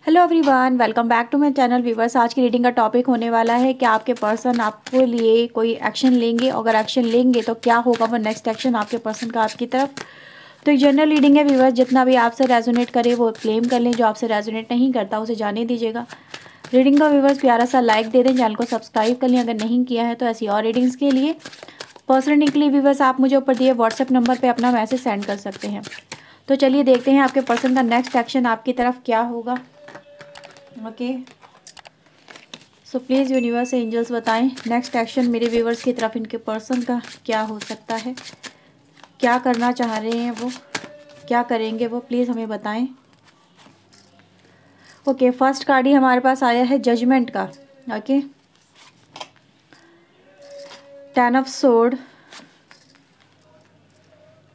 Hello everyone, welcome back to my channel viewers. आज की reading का टॉपिक होने वाला है कि आपके पर्सन आपके लिए कोई एक्शन लेंगे। अगर एक्शन लेंगे तो क्या होगा वो नेक्स्ट एक्शन आपके पर्सन का आपकी तरफ। तो एक जनरल रीडिंग है व्यूवर्स, जितना भी आपसे रेजोनेट करे वो क्लेम कर लें, जो आपसे रेजोनेट नहीं करता उसे जाने दीजिएगा। रीडिंग का व्यूवर्स प्यारा सा लाइक दे दें, चैनल को सब्सक्राइब कर लें अगर नहीं किया है तो। ऐसी और रीडिंग्स के लिए पर्सनली के लिए व्यूवर्स आप मुझे ऊपर दिए व्हाट्सएप नंबर पर अपना मैसेज सेंड कर सकते हैं। तो चलिए देखते हैं आपके पर्सन का नेक्स्ट एक्शन आपकी तरफ क्या होगा। Okay, so please universe angels बताएं नेक्स्ट एक्शन मेरे व्यूवर्स की तरफ इनके पर्सन का क्या हो सकता है, क्या करना चाह रहे हैं वो, क्या करेंगे वो, प्लीज़ हमें बताएं। ओके, फर्स्ट कार्ड ही हमारे पास आया है जजमेंट का। Okay, 10 of sword,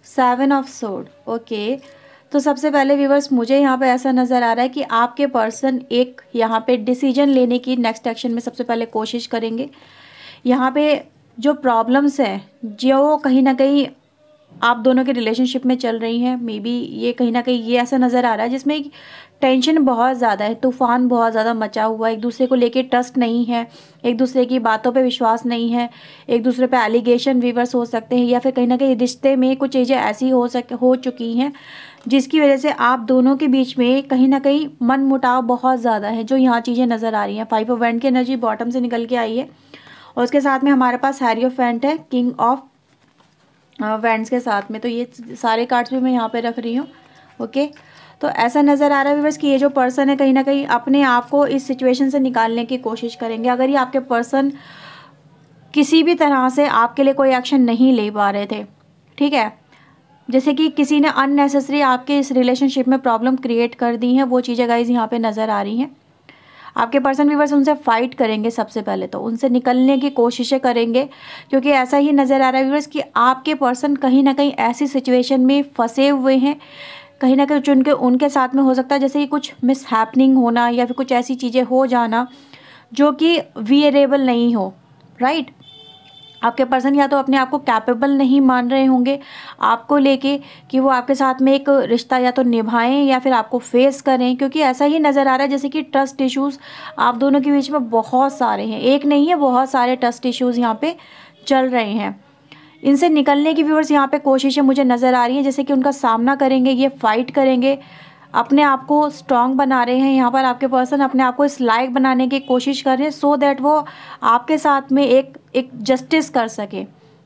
7 of sword. Okay, तो सबसे पहले व्यूवर्स मुझे यहाँ पे ऐसा नज़र आ रहा है कि आपके पर्सन एक यहाँ पे डिसीजन लेने की नेक्स्ट एक्शन में सबसे पहले कोशिश करेंगे। यहाँ पे जो प्रॉब्लम्स हैं जो कहीं ना कहीं आप दोनों के रिलेशनशिप में चल रही हैं, मे बी ये कहीं ना कहीं ये ऐसा नज़र आ रहा है जिसमें टेंशन बहुत ज़्यादा है, तूफान बहुत ज़्यादा मचा हुआ है, एक दूसरे को लेके ट्रस्ट नहीं है, एक दूसरे की बातों पे विश्वास नहीं है, एक दूसरे पे एलिगेशन व्यूवर्स हो सकते हैं, या फिर कहीं ना कहीं रिश्ते में कुछ चीज़ें ऐसी हो चुकी हैं जिसकी वजह से आप दोनों के बीच में कहीं ना कहीं मन मुटाव बहुत ज़्यादा है। जो यहाँ चीज़ें नज़र आ रही हैं, 5 ऑफ वैंड की एनर्जी बॉटम से निकल के आई है और उसके साथ में हमारे पास हैरियोफेंट है, किंग ऑफ वैंड्स के साथ में। तो ये सारे कार्ड्स भी मैं यहाँ पे रख रही हूँ। ओके, तो ऐसा नज़र आ रहा है बस कि ये जो पर्सन है कहीं ना कहीं अपने आप को इस सिचुएशन से निकालने की कोशिश करेंगे। अगर ये आपके पर्सन किसी भी तरह से आपके लिए कोई एक्शन नहीं ले पा रहे थे, ठीक है, जैसे कि किसी ने अननेसेसरी आपके इस रिलेशनशिप में प्रॉब्लम क्रिएट कर दी हैं, वो चीज़ें गाइज यहाँ पे नज़र आ रही हैं। आपके पर्सन व्यूवर्स उनसे फाइट करेंगे, सबसे पहले तो उनसे निकलने की कोशिशें करेंगे, क्योंकि ऐसा ही नज़र आ रहा है व्यूवर्स कि आपके पर्सन कहीं ना कहीं ऐसी सिचुएशन में फंसे हुए हैं, कहीं ना कहीं उनके साथ में हो सकता है जैसे कि कुछ मिस हैपनिंग होना या फिर कुछ ऐसी चीज़ें हो जाना जो कि वियरेबल नहीं हो। राइट, आपके पर्सन या तो अपने आप को कैपेबल नहीं मान रहे होंगे आपको लेके कि वो आपके साथ में एक रिश्ता या तो निभाएं या फिर आपको फेस करें, क्योंकि ऐसा ही नज़र आ रहा है जैसे कि ट्रस्ट इश्यूज़ आप दोनों के बीच में बहुत सारे हैं, एक नहीं है, बहुत सारे ट्रस्ट इश्यूज़ यहाँ पे चल रहे हैं। इनसे निकलने की व्यूअर्स यहाँ पे कोशिशें मुझे नज़र आ रही हैं, जैसे कि उनका सामना करेंगे, ये फाइट करेंगे, अपने आप को स्ट्रांग बना रहे हैं। यहाँ पर आपके पर्सन अपने आप को इस लायक बनाने की कोशिश कर रहे हैं सो दैट वो आपके साथ में एक जस्टिस कर सके,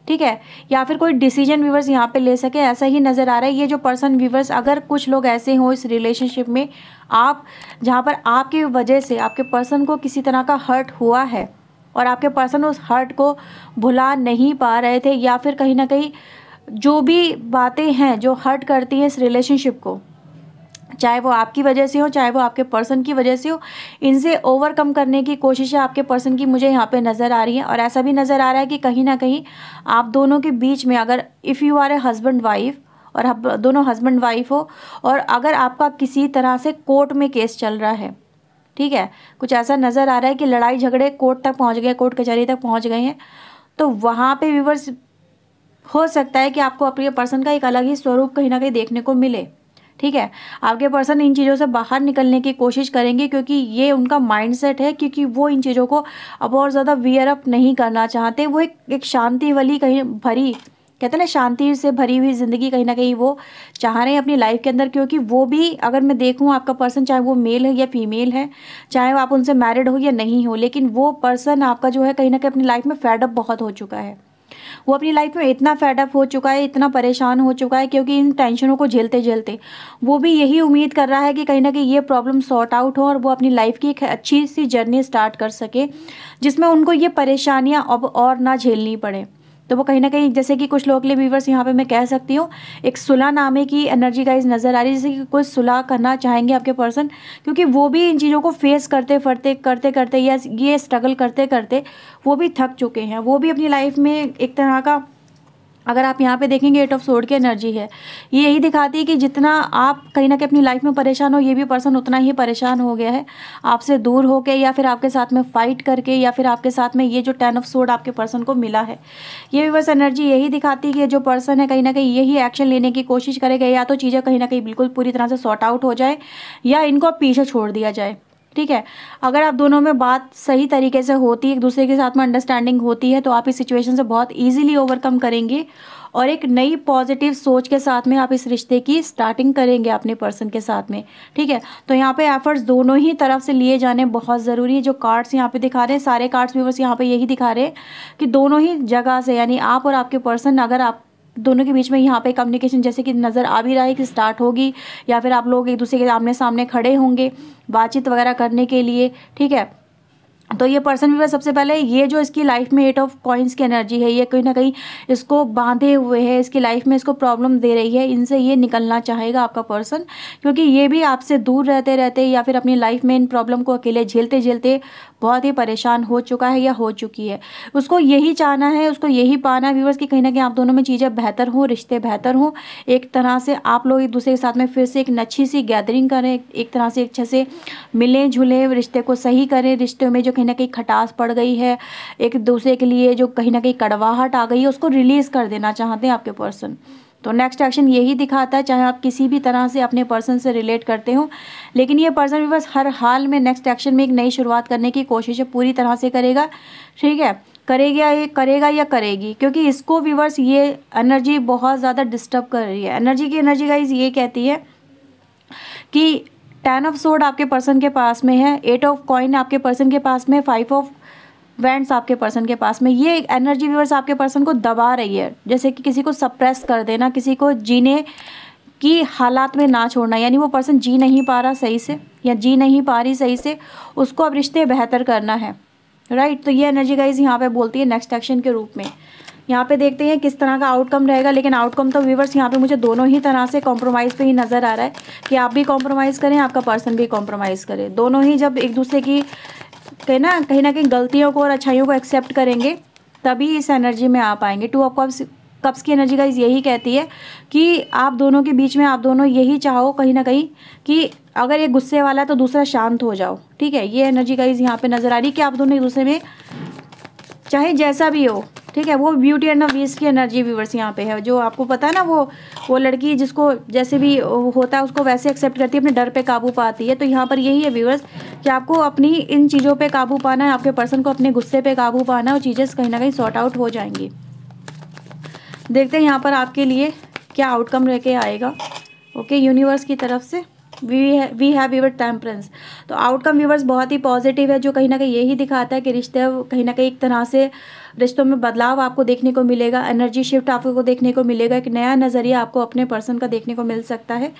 ठीक है, या फिर कोई डिसीजन व्यूवर्स यहाँ पे ले सके, ऐसा ही नज़र आ रहा है। ये जो पर्सन व्यूवर्स, अगर कुछ लोग ऐसे हों इस रिलेशनशिप में आप जहाँ पर आपकी वजह से आपके पर्सन को किसी तरह का हर्ट हुआ है और आपके पर्सन उस हर्ट को भुला नहीं पा रहे थे, या फिर कहीं ना कहीं जो भी बातें हैं जो हर्ट करती हैं इस रिलेशनशिप को, चाहे वो आपकी वजह से हो चाहे वो आपके पर्सन की वजह से हो, इनसे ओवरकम करने की कोशिश है आपके पर्सन की मुझे यहाँ पे नज़र आ रही है। और ऐसा भी नज़र आ रहा है कि कहीं ना कहीं आप दोनों के बीच में, अगर if you are a husband wife और आप दोनों हस्बैंड वाइफ हो और अगर आपका किसी तरह से कोर्ट में केस चल रहा है, ठीक है, कुछ ऐसा नज़र आ रहा है कि लड़ाई झगड़े कोर्ट तक पहुँच गए, कोर्ट कचहरी तक पहुँच गए हैं, तो वहाँ पर व्यूअर्स हो सकता है कि आपको अपने पर्सन का एक अलग ही स्वरूप कहीं ना कहीं देखने को मिले। ठीक है, आपके पर्सन इन चीज़ों से बाहर निकलने की कोशिश करेंगे क्योंकि ये उनका माइंडसेट है, क्योंकि वो इन चीज़ों को अब और ज़्यादा वियर अप नहीं करना चाहते। वो एक शांति वाली कहीं भरी, कहते हैं ना, शांति से भरी हुई ज़िंदगी कहीं ना कहीं वो चाह रहे हैं अपनी लाइफ के अंदर। क्योंकि वो भी, अगर मैं देखूँ आपका पर्सन, चाहे वो मेल है या फीमेल है, चाहे आप उनसे मैरिड हो या नहीं हो, लेकिन वो पर्सन आपका जो है कहीं ना कहीं अपनी लाइफ में फेड अप बहुत हो चुका है। वो अपनी लाइफ में इतना फेडअप हो चुका है, इतना परेशान हो चुका है, क्योंकि इन टेंशनों को झेलते झेलते वो भी यही उम्मीद कर रहा है कि कहीं ना कहीं ये प्रॉब्लम सॉर्ट आउट हो और वो अपनी लाइफ की एक अच्छी सी जर्नी स्टार्ट कर सके जिसमें उनको ये परेशानियां अब और ना झेलनी पड़े। तो वो कहीं ना कहीं, जैसे कि कुछ लोग के लिए व्यूवर्स यहाँ पे मैं कह सकती हूँ, एक सुलह नामे की एनर्जी गाइस नज़र आ रही है, जैसे कि कोई सुलह करना चाहेंगे आपके पर्सन, क्योंकि वो भी इन चीज़ों को फेस करते करते या ये स्ट्रगल करते करते वो भी थक चुके हैं। वो भी अपनी लाइफ में एक तरह का अगर आप यहाँ पे देखेंगे 8 ऑफ सोर्ड की एनर्जी है, ये यही दिखाती है कि जितना आप कहीं ना कहीं अपनी लाइफ में परेशान हो, ये भी पर्सन उतना ही परेशान हो गया है आपसे दूर होके, या फिर आपके साथ में फाइट करके, या फिर आपके साथ में ये जो 10 ऑफ सोर्ड आपके पर्सन को मिला है, ये बस एनर्जी यही दिखाती है कि जो पर्सन है कहीं ना कहीं यही एक्शन लेने की कोशिश करेगा, या तो चीज़ें कहीं ना कहीं बिल्कुल पूरी तरह से सॉर्ट आउट हो जाए, या इनको पीछे छोड़ दिया जाए। ठीक है, अगर आप दोनों में बात सही तरीके से होती है, एक दूसरे के साथ में अंडरस्टैंडिंग होती है, तो आप इस सिचुएशन से बहुत इजीली ओवरकम करेंगे और एक नई पॉजिटिव सोच के साथ में आप इस रिश्ते की स्टार्टिंग करेंगे अपने पर्सन के साथ में। ठीक है, तो यहाँ पे एफर्ट्स दोनों ही तरफ से लिए जाने बहुत ज़रूरी है। जो कार्ड्स यहाँ पे दिखा रहे हैं, सारे कार्ड्स व्यूअर्स यहाँ पे यही दिखा रहे हैं कि दोनों ही जगह से, यानी आप और आपके पर्सन, अगर आप दोनों के बीच में यहाँ पे कम्युनिकेशन जैसे कि नज़र आ भी रहा है कि स्टार्ट होगी, या फिर आप लोग एक दूसरे के आमने सामने खड़े होंगे बातचीत वगैरह करने के लिए। ठीक है, तो ये पर्सन भी सबसे पहले, ये जो इसकी लाइफ में 8 ऑफ कॉइन्स की एनर्जी है, ये कहीं ना कहीं इसको बांधे हुए है, इसकी लाइफ में इसको प्रॉब्लम दे रही है, इनसे ये निकलना चाहेगा आपका पर्सन, क्योंकि ये भी आपसे दूर रहते रहते या फिर अपनी लाइफ में इन प्रॉब्लम को अकेले झेलते झेलते बहुत ही परेशान हो चुका है या हो चुकी है। उसको यही चाहना है, उसको यही पाना है व्यूअर्स कि कहीं ना कहीं आप दोनों में चीज़ें बेहतर हों, रिश्ते बेहतर हों, एक तरह से आप लोग एक दूसरे के साथ में फिर से एक अच्छी सी गैदरिंग करें, एक तरह से अच्छे से मिलें जुलें, रिश्ते को सही करें, रिश्ते में जो कहीं ना कहीं खटास पड़ गई है, एक दूसरे के लिए जो कहीं ना कहीं कड़वाहट आ गई है, उसको रिलीज़ कर देना चाहते हैं आपके पर्सन। तो नेक्स्ट एक्शन यही दिखाता है, चाहे आप किसी भी तरह से अपने पर्सन से रिलेट करते हो, लेकिन ये पर्सन भी बस हर हाल में नेक्स्ट एक्शन में एक नई शुरुआत करने की कोशिश पूरी तरह से करेगा। ठीक है, करेगा या करेगी, क्योंकि इसको व्यूअर्स ये एनर्जी बहुत ज़्यादा डिस्टर्ब कर रही है। एनर्जी गाइस ये कहती है कि 10 ऑफ सोर्ड आपके पर्सन के पास में है, 8 ऑफ कॉइन आपके पर्सन के पास में, 5 ऑफ वेंट्स आपके पर्सन के पास में। ये एनर्जी व्यूअर्स आपके पर्सन को दबा रही है, जैसे कि किसी को सप्रेस कर देना, किसी को जीने की हालात में ना छोड़ना, यानी वो पर्सन जी नहीं पा रहा सही से या जी नहीं पा रही सही से, उसको अब रिश्ते बेहतर करना है। राइट, तो ये एनर्जी गाइज यहाँ पे बोलती है नेक्स्ट एक्शन के रूप में। यहाँ पे देखते हैं किस तरह का आउटकम रहेगा, लेकिन आउटकम तो व्यूअर्स यहाँ पे मुझे दोनों ही तरह से कॉम्प्रोमाइज़ पे ही नज़र आ रहा है कि आप भी कॉम्प्रोमाइज़ करें, आपका पर्सन भी कॉम्प्रोमाइज़ करे। दोनों ही जब एक दूसरे की कहीं ना कहीं गलतियों को और अच्छाइयों को एक्सेप्ट करेंगे, तभी इस एनर्जी में आ पाएंगे। 2 ऑफ कप्स की एनर्जी गाइज यही कहती है कि आप दोनों के बीच में आप दोनों यही चाहो कहीं ना कहीं कि अगर ये गुस्से वाला है तो दूसरा शांत हो जाओ। ठीक है, ये एनर्जी गाइज यहाँ पे नज़र आ रही है कि आप दोनों एक दूसरे में चाहे जैसा भी हो, ठीक है, वो ब्यूटी एंड द बीस्ट की एनर्जी व्यूअर्स यहाँ पे है। जो आपको पता है ना, वो लड़की जिसको जैसे भी होता है उसको वैसे एक्सेप्ट करती है, अपने डर पे काबू पाती है। तो यहाँ पर यही है व्यूअर्स कि आपको अपनी इन चीज़ों पे काबू पाना है, आपके पर्सन को अपने गुस्से पे काबू पाना है, और चीज़ें कहीं ना कहीं सॉर्ट आउट हो जाएंगी। देखते हैं यहाँ पर आपके लिए क्या आउटकम रह के आएगा। ओके, यूनिवर्स की तरफ से वी हैव यूर टेम्परेंस। तो आउटकम व्यूअर्स बहुत ही पॉजिटिव है, जो कहीं ना कहीं यही दिखाता है कि रिश्ते कहीं ना कहीं एक तरह से रिश्तों में बदलाव आपको देखने को मिलेगा, एनर्जी शिफ्ट आपको देखने को मिलेगा, एक नया नज़रिया आपको अपने पर्सन का देखने को मिल सकता है,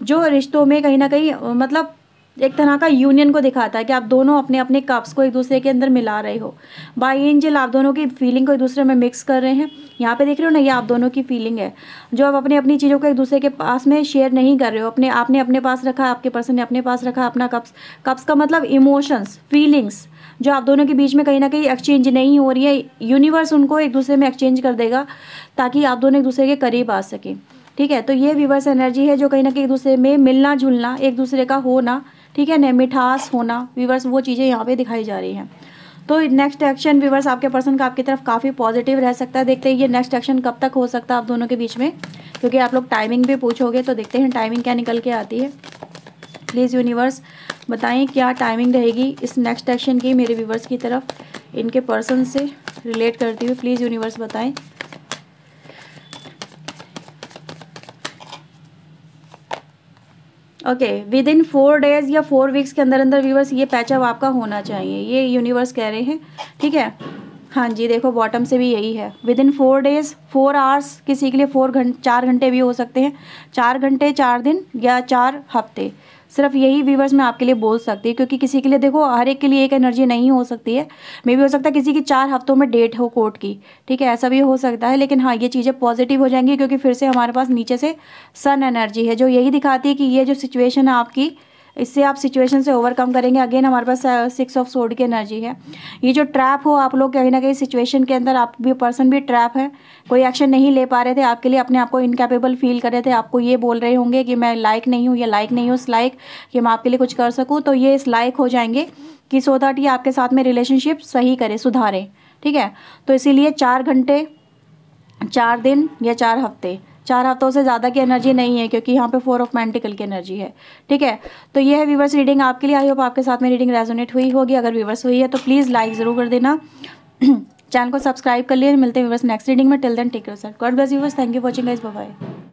जो रिश्तों में कहीं ना कहीं मतलब एक तरह का यूनियन को दिखाता है कि आप दोनों अपने अपने कप्स को एक दूसरे के अंदर मिला रहे हो। बाय एंजल आप दोनों की फीलिंग को एक दूसरे में मिक्स कर रहे हैं। यहाँ पे देख रहे हो ना, ये आप दोनों की फीलिंग है, जो आप अपनी अपनी चीज़ों को एक दूसरे के पास में शेयर नहीं कर रहे हो, आपने अपने पास रखा, आपके पर्सन ने अपने पास रखा अपना कप्स का मतलब इमोशंस, फीलिंग्स, जो आप दोनों के बीच में कहीं ना कहीं एक्सचेंज नहीं हो रही है, यूनिवर्स उनको एक दूसरे में एक्सचेंज कर देगा ताकि आप दोनों एक दूसरे के करीब आ सकें। ठीक है, तो ये व्यूअर्स एनर्जी है जो कहीं ना कहीं एक दूसरे में मिलना जुलना, एक दूसरे का होना, ठीक है ना, मिठास होना व्यूअर्स, वो चीज़ें यहाँ पे दिखाई जा रही हैं। तो नेक्स्ट एक्शन व्यूअर्स आपके पर्सन का आपकी तरफ काफ़ी पॉजिटिव रह सकता है। देखते हैं ये नेक्स्ट एक्शन कब तक हो सकता है आप दोनों के बीच में, क्योंकि आप लोग टाइमिंग भी पूछोगे, तो देखते हैं टाइमिंग क्या निकल के आती है। प्लीज़ यूनिवर्स बताएं क्या टाइमिंग रहेगी इस नेक्स्ट एक्शन की मेरे व्यूअर्स की तरफ, इनके पर्सन से रिलेट करती हुई। प्लीज़ यूनिवर्स बताएं। ओके, विद इन 4 डेज या 4 वीक्स के अंदर अंदर व्यूअर्स ये पैचअप आपका होना चाहिए, ये यूनिवर्स कह रहे हैं। ठीक है, हाँ जी, देखो बॉटम से भी यही है, विद इन 4 डेज 4 आवर्स, किसी के लिए 4 घंटे भी हो सकते हैं, 4 घंटे 4 दिन या 4 हफ्ते, सिर्फ यही व्यूअर्स मैं आपके लिए बोल सकती हूँ, क्योंकि किसी के लिए देखो हर एक के लिए एक एनर्जी नहीं हो सकती है। मे भी हो सकता है किसी की 4 हफ्तों में डेट हो कोर्ट की, ठीक है, ऐसा भी हो सकता है। लेकिन हाँ, ये चीज़ें पॉजिटिव हो जाएंगी, क्योंकि फिर से हमारे पास नीचे से सन एनर्जी है जो यही दिखाती है कि ये जो सिचुएशन है आपकी इससे आप सिचुएशन से ओवरकम करेंगे। अगेन हमारे पास 6 ऑफ सोर्ड की एनर्जी है। ये जो ट्रैप हो आप लोग कहीं ना कहीं सिचुएशन के अंदर, आप भी पर्सन भी ट्रैप है, कोई एक्शन नहीं ले पा रहे थे, आपके लिए अपने आप को इनकैपेबल फील कर रहे थे, आपको ये बोल रहे होंगे कि मैं लायक नहीं हूँ या लायक नहीं हूँ इस लायक कि मैं आपके लिए कुछ कर सकूँ। तो ये इस लायक हो जाएंगे कि सो दैट ये आपके साथ में रिलेशनशिप सही करे, सुधारे। ठीक है, तो इसीलिए 4 घंटे, 4 दिन या 4 हफ्ते, 4 हफ्तों से ज़्यादा की एनर्जी नहीं है, क्योंकि यहाँ पे 4 ऑफ पेंटिकल की एनर्जी है। ठीक है, तो ये है व्यूवर्स रीडिंग आपके लिए। आई होप आपके साथ में रीडिंग रेजोनेट हुई होगी। अगर व्यूवर्स हुई है तो प्लीज़ लाइक ज़रूर कर देना, चैनल को सब्सक्राइब कर लिए। मिलते हैं व्यूवर्स नेक्स्ट रीडिंग में। Till then take care, God bless viewers, thank you for watching guys, bye bye.